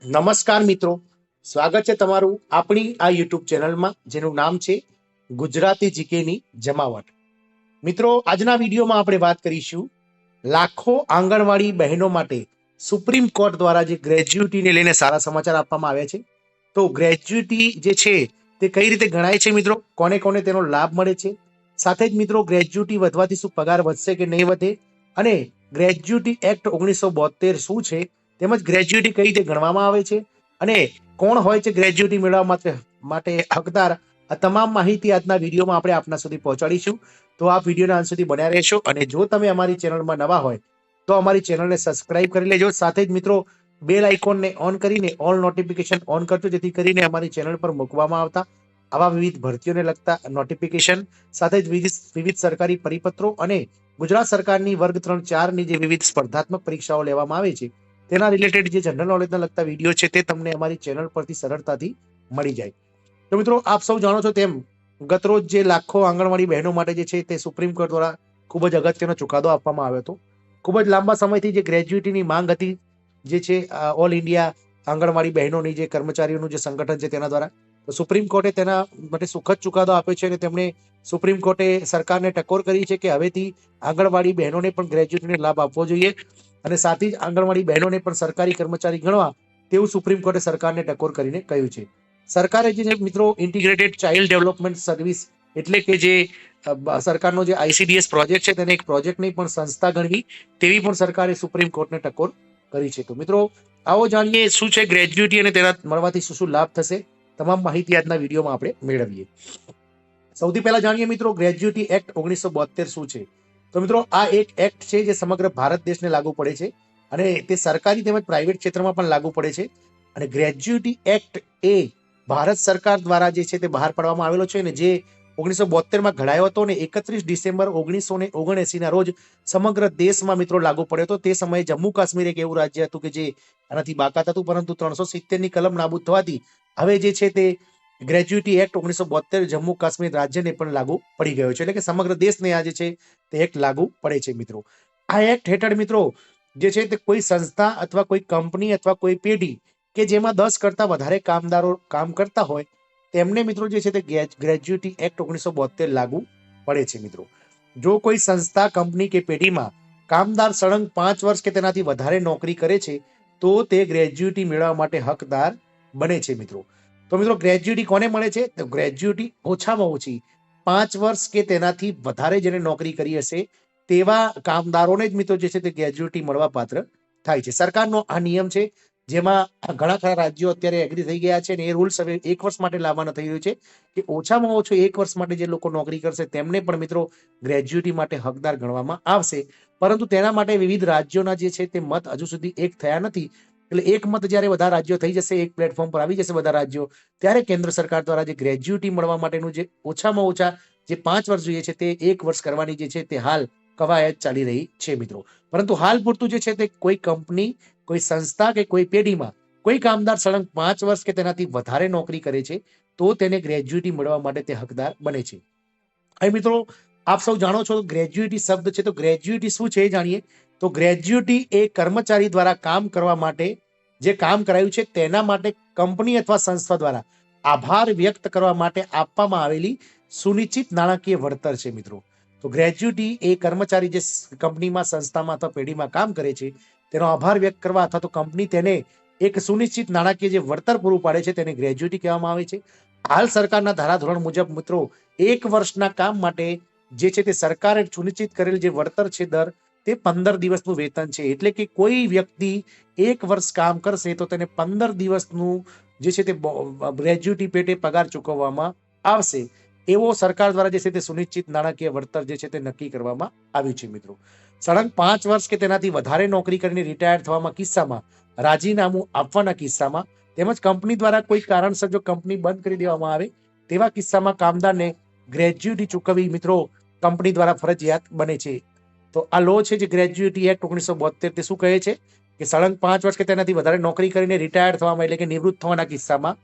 નમસ્કાર મિત્રો, સ્વાગત છે તમારું આપણી આ યુટ્યુબ ચેનલમાં જેનું નામ છે ગુજરાતી જીકેની જમાવટ. મિત્રો, આજના વિડીયોમાં આપણે વાત કરીશું લાખો આંગણવાડી બહેનો માટે સુપ્રીમ કોર્ટ દ્વારા જે ગ્રેજ્યુટીને લઈને સારા સમાચાર આપવામાં આવ્યા છે. તો ગ્રેજ્યુટી જે છે તે કઈ રીતે ગણાય છે મિત્રો, કોને કોને તેનો લાભ મળે છે, સાથે જ મિત્રો ગ્રેજ્યુટી વધવાથી શું પગાર વધશે કે નહીં વધે, અને ગ્રેજ્યુટી એક્ટ 1972 શું છે, તેમજ ગ્રેજ્યુટી કઈ રીતે ગણવામાં આવે છે અને કોણ હોય છે ગ્રેજ્યુટી મેળવવા માટે હકદાર. આ તમામ માહિતી આજના વિડીયોમાં આપણે આપના સુધી પહોંચાડીશું. તો આ વિડીયોના અંત સુધી બન્યા રહેશો, અને જો તમે અમારી ચેનલમાં નવા હોય તો અમારી ચેનલને સબસ્ક્રાઇબ કરી લેજો. સાથે જ મિત્રો બેલ આઇકોનને ઓન કરીને ઓલ નોટિફિકેશન ઓન કરજો, જેથી કરીને અમારી ચેનલ પર મૂકવામાં આવતા આવા વિવિધ ભરતીઓને લગતા નોટિફિકેશન, સાથે જ વિવિધ સરકારી પરિપત્રો અને ગુજરાત સરકારની વર્ગ 3-4ની જે વિવિધ સ્પર્ધાત્મક પરીક્ષાઓ લેવામાં આવે છે તેના રિલેટેડ જે જનરલ નોલેજના લગતા વિડીયો છે તે તમને અમારી ચેનલ પરથી સરળતાથી મળી જાય. તો મિત્રો, આપ સૌ જાણો છો તેમ ગતરોજ જે લાખો આંગણવાડી બહેનો માટે જે છે તે સુપ્રીમ કોર્ટ દ્વારા ખૂબ જ અગત્યનો ચુકાદો આપવામાં આવ્યો હતો. ખૂબ જ લાંબા સમયથી જે ગ્રેજ્યુટીની માંગ હતી, જે છે ઓલ ઇન્ડિયા આંગણવાડી બહેનોની જે કર્મચારીઓનું જે સંગઠન છે તેના દ્વારા, તો સુપ્રીમ કોર્ટે તેના માટે સુખદ ચુકાદો આપ્યો છે અને તેમણે સુપ્રીમ કોર્ટે સરકારને ટકોર કરી છે કે હવેથી આંગણવાડી બહેનોને પણ ગ્રેજ્યુટીનો લાભ આપવો જોઈએ અને સાથે જ આંગણવાડી બહેનોને પણ સરકારી કર્મચારી ગણવા તેવું સુપ્રીમ કોર્ટે સરકારને ટકોર કરીને કહ્યું છે. સરકારે જે મિત્રો ઇન્ટિગ્રેટેડ ચાઇલ્ડ ડેવલપમેન્ટ સર્વિસ એટલે કે જે સરકારનો જે ICDS પ્રોજેક્ટ છે તેને એક પ્રોજેક્ટની પણ સંસ્થા ગણવી તેવી પણ સરકારે સુપ્રીમ કોર્ટને ટકોર કરી છે. તો મિત્રો, આવો જાણીએ શું છે ગ્રેજ્યુટી અને તેના મળવાથી શું શું લાભ થશે. તમામ માહિતી આજના વિડીયોમાં આપણે મેળવીએ. સૌથી પહેલા જાણીએ મિત્રો ગ્રેજ્યુટી એક્ટ 1972 શું છે. તો મિત્રો, આ એક એક્ટ છે જે સમગ્ર ભારત દેશને લાગુ પડે છે અને તે સરકારી તેમજ પ્રાઇવેટ ક્ષેત્રમાં પણ લાગુ પડે છે. અને ગ્રેજ્યુટી એક્ટ એ ભારત સરકાર દ્વારા જે છે તે બહાર પાડવામાં આવેલો છે ને જે 1972માં ઘડાયો હતો ને 31 ડિસેમ્બર 1979 ના રોજ સમગ્ર દેશમાં મિત્રો લાગુ પડ્યો હતો. તે સમયે જમ્મુ કાશ્મીર એક એવું રાજ્ય હતું કે જે આનાથી બાકાત હતું, પરંતુ 370ની કલમ નાબૂદ થવાથી હવે જે છે તે ગ્રેજ્યુટી એક્ટ 1972 જમ્મુ કાશ્મીર રાજ્યને પણ લાગુ પડી ગયો છે. એટલે કે સમગ્ર દેશને આ જે છે તે એક્ટ લાગુ પડે છે મિત્રો. આ એક્ટ હેઠળ મિત્રો જે છે તે કોઈ સંસ્થા અથવા કોઈ કંપની અથવા કોઈ પેઢી કે જેમાં 10 કરતા વધારે કામદારો કામ કરતા હોય તેમને મિત્રો જે છે તે ગ્રેજ્યુટી એક્ટ 1972 લાગુ પડે છે મિત્રો. જો કોઈ સંસ્થા, કંપની કે પેઢીમાં કામદાર સળંગ 5 વર્ષ કે તેનાથી વધારે નોકરી કરે છે તો તે ગ્રેજ્યુટી મેળવવા માટે હકદાર બને છે મિત્રો. તો મિત્રો, ગ્રેજ્યુટી કોને મળે છે? તો ગ્રેજ્યુટી ઓછામાં ઓછી 5 વર્ષ કે તેનાથી વધારે જેને નોકરી કરી હશે તેવા કામદારોને જ મિત્રો જે છે તે ગ્રેજ્યુટી મળવા પાત્ર થાય છે. સરકારનો આ નિયમ છે, જેમાં ઘણા ખરા રાજ્યો અત્યારે એગ્રી થઈ ગયા છે અને એ રૂલ્સ હવે 1 વર્ષ માટે લાવવાનો થઈ રહ્યો છે કે ઓછામાં ઓછો 1 વર્ષ માટે જે લોકો નોકરી કરશે તેમને પણ મિત્રો ગ્રેજ્યુટી માટે હકદાર ગણવામાં આવશે. પરંતુ તેના માટે વિવિધ રાજ્યોના જે છે તે મત હજુ સુધી એક થયા નથી. એટલે એક મત જ્યારે બધા રાજ્યો થઈ જશે, એક પ્લેટફોર્મ પર આવી જશે બધા રાજ્યો, ત્યારે કેન્દ્ર સરકાર દ્વારા જે ગ્રેજ્યુટી મળવા માટેનું જે ઓછામાં ઓછા જે 5 વર્ષ જોઈએ છે તે 1 વર્ષ કરવાની જે છે તે હાલ કવાયત ચાલી રહી છે મિત્રો. પરંતુ હાલ પૂરતું જે છે તે કોઈ કંપની, કોઈ સંસ્થા કે કોઈ પેઢીમાં કોઈ કામદાર સળંગ 5 વર્ષ કે તેનાથી વધારે નોકરી કરે છે તો તેને ગ્રેજ્યુટી મળવા માટે તે હકદાર બને છે. અહીં મિત્રો આપ સૌ જાણો છો ગ્રેજ્યુટી શબ્દ છે, તો ગ્રેજ્યુટી શું છે એ જાણીએ. તો ગ્રેજ્યુટી એ કર્મચારી દ્વારા કામ કરવા માટે જે કામ કરાયું છે તેના માટે કંપની અથવા સંસ્થા દ્વારા આભાર વ્યક્ત કરવા માટે આપવામાં આવેલી સુનિશ્ચિત નાણાકીય વળતર છે મિત્રો. તો ગ્રેજ્યુટી એ કર્મચારી જે કંપનીમાં, સંસ્થામાં અથવા પેઢીમાં કામ કરે છે તેનો આભાર વ્યક્ત કરવા અથવા તો કંપની તેને એક સુનિશ્ચિત નાણાકીય જે વળતર પૂરું પાડે છે તેને ગ્રેજ્યુટી કહેવામાં આવે છે. હાલ સરકારના ધારાધોરણ મુજબ મિત્રો 1 વર્ષના કામ માટે જે છે તે સરકારે સુનિશ્ચિત કરેલ જે વળતર છે દર તે 15 દિવસનું વેતન છે. એટલે કે કોઈ વ્યક્તિ 1 વર્ષ કામ કરશે તો તેને 15 દિવસનું જે છે તે ગ્રેજ્યુટી પેટે પગાર ચૂકવવામાં આવશે. એવો સરકાર દ્વારા જે છે તે સુનિશ્ચિત નાણાકીય વળતર જે છે તે નક્કી કરવામાં આવ્યું છે મિત્રો. સળંગ 5 વર્ષ કે તેનાથી વધારે નોકરી કરીને રિટાયર થવામાં કિસ્સામાં, રાજીનામું આપવાના કિસ્સામાં, તેમજ કંપની દ્વારા કોઈ કારણસર જો કંપની બંધ કરી દેવામાં આવે તેવા કિસ્સામાં કામદારને ગ્રેજ્યુટી ચૂકવવી મિત્રો કંપની દ્વારા ફરજિયાત બને છે. તો આ લો છે જે ગ્રેજ્યુટી એક્ટ 1972 તે શું કહે છે કે સળંગ 5 વર્ષ કે તેનાથી વધારે નોકરી કરીને રિટાયર થવામાં એટલે કે નિવૃત્ત થવાના કિસ્સામાં,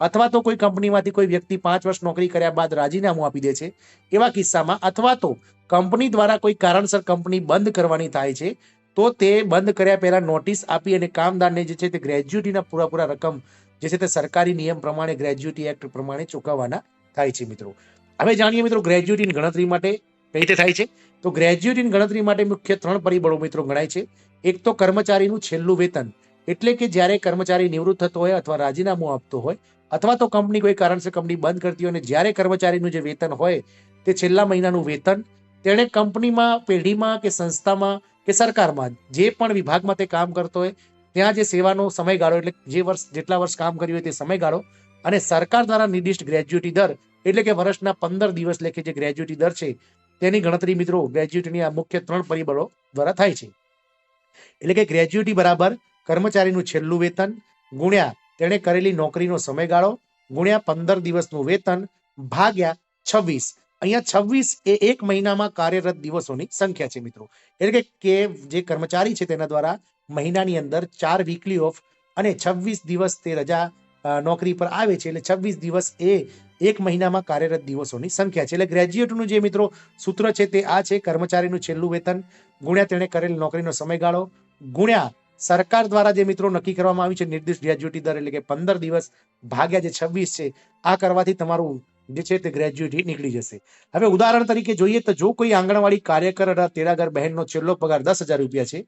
અથવા તો કોઈ કંપનીમાંથી કોઈ વ્યક્તિ 5 વર્ષ નોકરી કર્યા બાદ રાજીનામું આપી દે છે એવા કિસ્સામાં, અથવા તો કંપની દ્વારા કોઈ કારણસર કંપની બંધ કરવાની થાય છે તો તે બંધ કર્યા પહેલા નોટિસ આપી અને કામદારને જે છે તે ગ્રેજ્યુટીના પૂરા રકમ જે છે તે સરકારી નિયમ પ્રમાણે ગ્રેજ્યુટી એક્ટ પ્રમાણે ચૂકવવાના થાય છે મિત્રો. હવે જાણીએ મિત્રો ગ્રેજ્યુટીની ગણતરી માટે કઈ રીતે થાય છે. તો ગ્રેજ્યુટીની ગણતરી માટે મુખ્ય 3 પરિબળો મિત્રો ગણાય છે. એક તો કર્મચારીનું છેલ્લું વેતન, એટલે કે જ્યારે કર્મચારી નિવૃત્ત થતો હોય અથવા રાજીનામું આપતો હોય અથવા તો કંપની કોઈ કારણસર કંપની બંધ કરતી હોય અને જ્યારે કર્મચારીનું જે વેતન હોય તે છેલ્લા મહિનાનું વેતન તેણે કંપનીમાં, પેઢીમાં કે સંસ્થામાં કે સરકારમાં જે પણ વિભાગમાં તે કામ કરતો હોય ત્યાં જે સેવાનો સમયગાળો એટલે જેટલા વર્ષ કામ કર્યું હોય તે સમયગાળો અને સરકાર દ્વારા નિર્દિષ્ટ ગ્રેજ્યુટી દર એટલે કે વર્ષના 15 દિવસ લેખે જે ગ્રેજ્યુટી દર છે તેની ગણતરી મિત્રો ગ્રેજ્યુટીની આ મુખ્ય 3 પરિબળો દ્વારા થાય છે. એટલે કે ગ્રેજ્યુટી બરાબર કર્મચારીનું છેલ્લું વેતન ગુણ્યા તેણે કરેલી નોકરીનો સમયગાળો ગુણ્યા 15 દિવસનું વેતન ભાગ્યા 26. અહીંયા 26 એ એક મહિનામાં કાર્યરત દિવસોની સંખ્યા છે મિત્રો. એટલે કે જે કર્મચારી છે તેના દ્વારા મહિનાની અંદર 4 વીકલી ઓફ અને 26 દિવસ તે રજા નોકરી પર આવે છે. એટલે 26 દિવસ એ એક મહિનામાં કાર્યરત દિવસોની સંખ્યા છે. એટલે ગ્રેજ્યુએટનું જે મિત્રો સૂત્ર છે તે આ છે: કર્મચારીનું છેલ્લું વેતન ગુણ્યા તેણે કરેલ નોકરીનો સમયગાળો ગુણ્યા સરકાર દ્વારા જે મિત્રો નક્કી કરવામાં આવ્યું છે નિર્દિષ્ટ ગ્રેજ્યુટી દર એટલે કે 15 દિવસ ભાગ્યા જે 26 છે. આ કરવાથી તમારું જે છે તે ગ્રેજ્યુટી નીકળી જશે. હવે ઉદાહરણ તરીકે જોઈએ તો જો કોઈ આંગણવાડી કાર્યકર અથવા તેડાગર બહેનનો છેલ્લો પગાર 10,000 રૂપિયા છે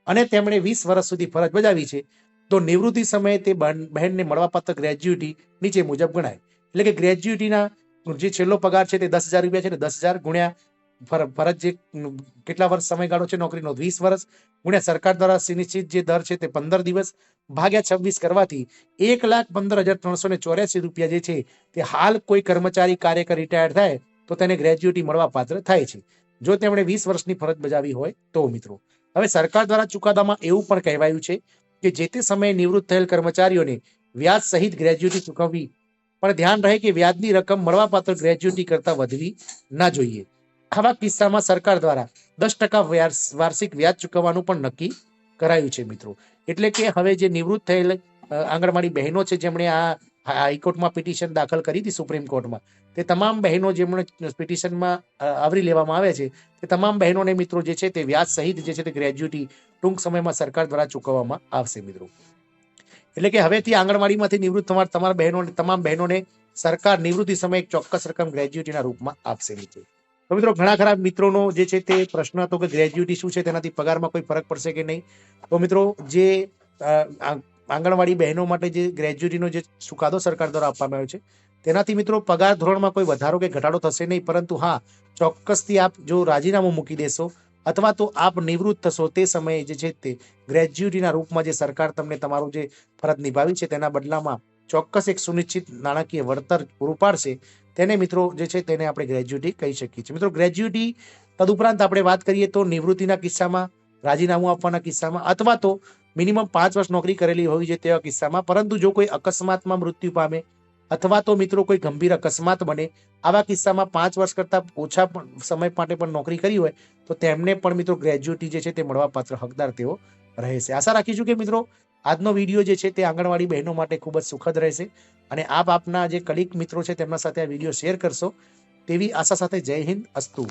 અને તેમણે 20 વર્ષ સુધી ફરજ બજાવી છે તો નિવૃત્તિ સમયે તે બહેનને મળવાપાત્ર ગ્રેજ્યુટી નીચે મુજબ ગણાય. એટલે કે ગ્રેજ્યુટીના જે છેલ્લો પગાર છે તે 10,000 રૂપિયા છે. 10,000 ગુણ્યા ફરજ જે કેટલા વર્ષ સમયગાળો છે નોકરીનો 20 વર્ષ ગુણ્યા સરકાર દ્વારા સુનિશ્ચિત જે દર છે તે 15 દિવસ ભાગ્યા 26 કરવાથી 1,15,384 રૂપિયા જે છે તે હાલ કોઈ કર્મચારી કાર્યકર રિટાયર થાય તો તેને ગ્રેજ્યુટી મળવા પાત્ર થાય છે જો તેમણે 20 વર્ષની ફરજ બજાવી હોય તો મિત્રો. હવે સરકાર દ્વારા ચુકાદામાં એવું પણ કહેવાયું છે કે જે તે સમયે નિવૃત્ત થયેલ કર્મચારીઓને વ્યાજ સહિત ગ્રેજ્યુટી ચૂકવવી, પણ ધ્યાન રહે કે વ્યાજની રકમ મળવાપાત્ર ગ્રેજ્યુટી કરતા વધવી ના જોઈએ. આવા કિસ્સામાં સરકાર દ્વારા 10% વાર્ષિક વ્યાજ ચૂકવવાનું પણ નક્કી કરાયું છે મિત્રો. એટલે કે હવે જે નિવૃત્ત થયેલ આંગણવાડી બહેનો છે જેમણે આ હાઈકોર્ટમાં પિટિશન દાખલ કરી હતી સુપ્રીમ કોર્ટમાં, તે તમામ બહેનો જેમણે પિટિશનમાં આવરી લેવામાં આવે છે તે તમામ બહેનોને મિત્રો જે છે તે વ્યાજ સહિત જે છે તે ગ્રેજ્યુટી ટૂંક સમયમાં સરકાર દ્વારા ચૂકવવામાં આવશે મિત્રો. એટલે કે હવેથી આંગણવાડીમાંથી નિવૃત્ત થનાર તમામ બહેનોને સરકાર નિવૃત્તિ સમયે એક ચોક્કસ રકમ ગ્રેજ્યુટીના રૂપમાં આપશે મિત્રો. તો મિત્રો ઘણા ખરા મિત્રોનો જે છે તે પ્રશ્ન હતો કે ગ્રેજ્યુટી શું છે, તેનાથી પગારમાં કોઈ ફરક પડશે કે નહીં. તો મિત્રો જે આંગણવાડી બહેનો માટે જે ગ્રેજ્યુટીનો જે ચુકાદો સરકાર દ્વારા આપવામાં આવ્યો છે તેનાથી મિત્રો પગાર ધોરણમાં કોઈ વધારો કે ઘટાડો થશે નહીં, પરંતુ હા ચોક્કસથી આપ જો રાજીનામું મૂકી દેશો અથવા તો આપ નિવૃત્ત થશો તે સમયે જે છે તે ગ્રેજ્યુટીના રૂપમાં જે સરકાર તમને તમારું જે ફરજ નિભાવી છે તેના બદલામાં ચોક્કસ એક સુનિશ્ચિત નાણાકીય વળતર પૂરું પાડશે. તેને મિત્રો જે છે તેને આપણે ગ્રેજ્યુટી કહી શકીએ છીએ. મિત્રો ગ્રેજ્યુટી તદુપરાંત આપણે વાત કરીએ તો નિવૃત્તિના કિસ્સામાં, રાજીનામું આપવાના કિસ્સામાં અથવા તો મિનિમમ 5 વર્ષ નોકરી કરેલી હોવી જોઈએ તેવા કિસ્સામાં, પરંતુ જો કોઈ અકસ્માતમાં મૃત્યુ પામે અથવા તો મિત્રો કોઈ ગંભીર અકસ્માત બને, આવા કિસ્સામાં 5 વર્ષ કરતા ઓછા સમય માટે પણ નોકરી કરી હોય તો તેમને પણ મિત્રો ગ્રેજ્યુટી જે છે તે મળવાપાત્ર હકદાર તેઓ રહેશે. આશા રાખીશું કે મિત્રો આજનો વિડીયો જે છે તે આંગણવાડી બહેનો માટે ખૂબ જ સુખદ રહેશે અને આપ આપના જે કલીગ મિત્રો છે તેમના સાથે આ વિડીયો શેર કરશો તેવી આશા સાથે જય હિન્દ, અસ્તુ.